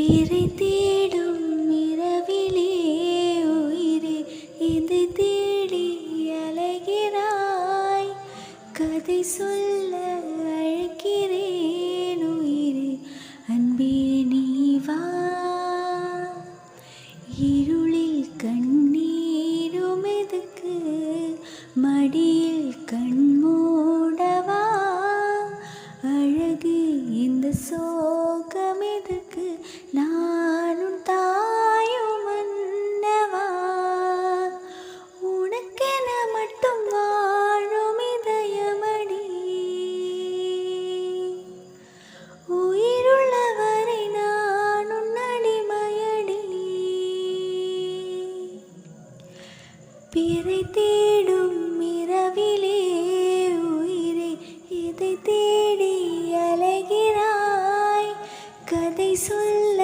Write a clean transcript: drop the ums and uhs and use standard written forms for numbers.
பிறை தேடும் இரவிலே உயிரே இது தேடி அலைகிறாய். கதை சொல்ல அழைக்கிறேன் உயிரே அன்பே நீ வா. இருளில் கண்ணீரும் எதுக்கு மடியில் கண்மூடவா. அழகு இந்த சோகம் எதுக்கு நானும் தாயும் மன்னவா. உனக்கென மட்டும் வாழும் இதயமடி. உயிருள்ளவரை நான் உன் அடிமையடி. பிறை தேடும் இரவிலே உயிரே இதை தேடி அலைகிறாய். கதை சொல்ல